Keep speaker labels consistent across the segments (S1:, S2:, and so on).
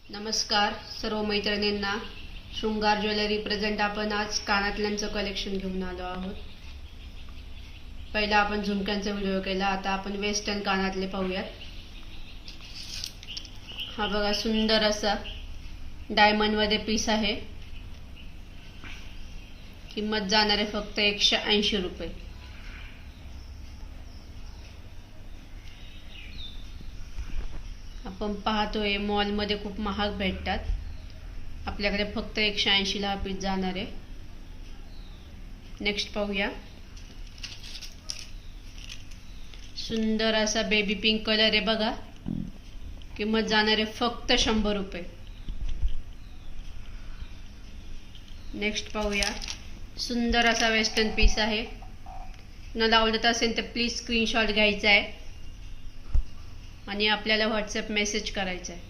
S1: नमस्कार सर्व मैत्रिणींना. शृंगार ज्वेलरी प्रेझेंट आपण आज कानातल्यांचं कलेक्शन घेऊन आलो आहोत. पहिला आपण झुमक्यांचा व्हिडिओ केला, आता आपण वेस्टर्न कानातले पाहूयात. हा बघा, सुंदर असा डायमंड मध्ये पीस आहे. किंमत जाणार आहे फक्त 180 रुपये. आपण पाहतोय मॉल मध्ये खूप महाग भेटतात, आपल्याकडे फक्त 180 ला हा पीस जाणार आहे. नेक्स्ट पाहूया. सुंदर असा बेबी पिंक कलर आहे बघा. किंमत जाणार आहे फक्त 100 रुपये. नेक्स्ट पाहूया. सुंदर असा वेस्टर्न पीस आहे. कुणाला आवडत असेल तर प्लीज स्क्रीनशॉट घ्यायचा आहे आणि आपल्याला व्हॉट्सअप मेसेज करायचा आहे.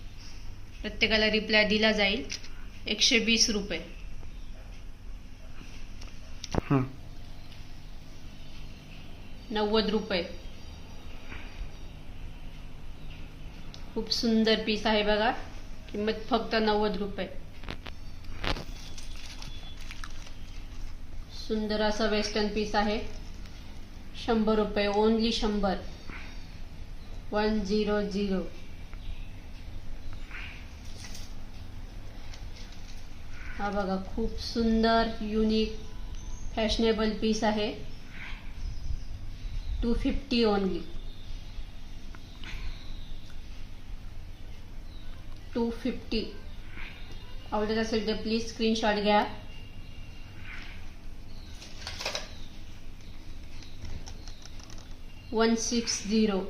S1: प्रत्येकाला रिप्लाय दिला जाईल. 120 रुपये. 90 रुपये. खूप सुंदर पीस आहे बघा. किंमत फक्त 90 रुपये. सुंदर असा वेस्टर्न पीस आहे. 100 रुपये. ओनली 100. 100. हा बघा, खूप सुंदर युनिक फॅशनेबल पीस आहे. 250 ओनली. 250. आवडत असेल तर प्लीज स्क्रीनशॉट घ्या. $160.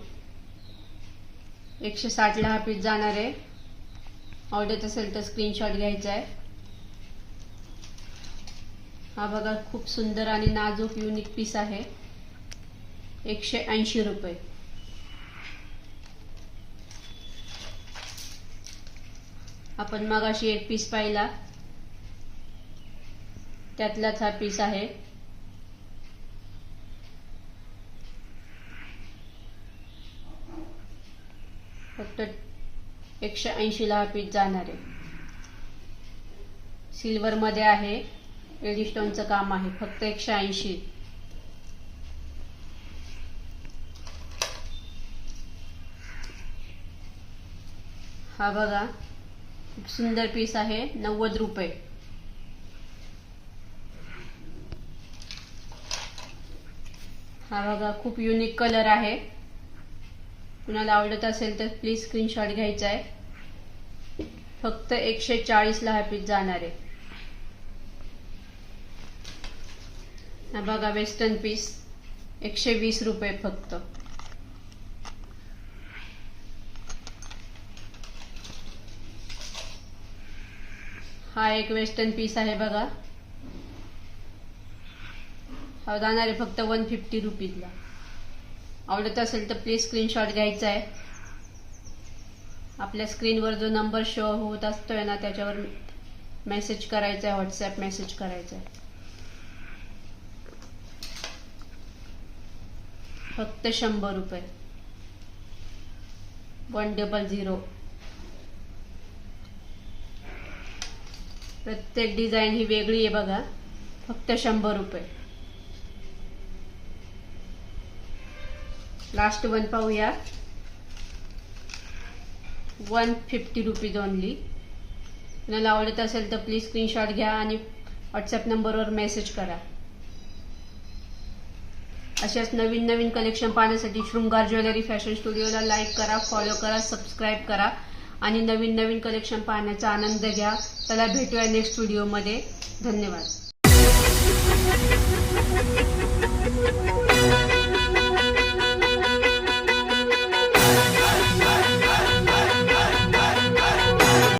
S1: 160 ला हा पीस जाणार आहे. आवडत असेल तर स्क्रीनशॉट घ्यायचा आहे. हा बघा, खूप सुंदर आणि नाजूक युनिक पीस आहे. 180 रुपये. आपण मगाशी एक पीस पाहिला, त्यातलाच हा पीस आहे. फक्त 180 ला हा पीस जाणार आहे. सिल्वर मध्ये आहे. एडी स्टोनचं काम आहे. फक्त 180. हा बघा, खूप सुंदर पीस आहे. 90 रुपये. हा बघा, खूप युनिक कलर आहे. कुणाला आवडत असेल तर प्लीज स्क्रीनशॉट घ्यायचा आहे. फक्त 140 ला हा पीस जाणार आहे. हा बघा, वेस्टर्न पीस. 120 रुपये फक्त. हा एक वेस्टर्न पीस आहे बघा. हा जाणार आहे फक्त 150 रुपीजला. आवडत असेल तर प्लीज स्क्रीनशॉट घ्यायचा आहे. आपल्या स्क्रीनवर जो नंबर शो होत असतोय ना, त्याच्यावर मेसेज करायचा आहे. व्हॉट्सअप मेसेज करायचा आहे. फक्त 100 रुपये. 100. प्रत्येक डिझाईन ही वेगळी आहे बघा. फक्त 100 रुपये. लास्ट वन पाहूया. 150 रुपीज ओनली. कुणाला आवडत असेल तर प्लीज स्क्रीनशॉट घ्या आणि व्हॉट्सअप नंबरवर मेसेज करा. अशाच नवीन नवीन कलेक्शन पाहण्यासाठी शृंगार ज्वेलरी फॅशन स्टुडिओला लाईक करा, फॉलो करा, सबस्क्राईब करा आणि नवीन नवीन कलेक्शन पाहण्याचा आनंद घ्या. चला भेटूया नेक्स्ट व्हिडिओमध्ये. धन्यवाद.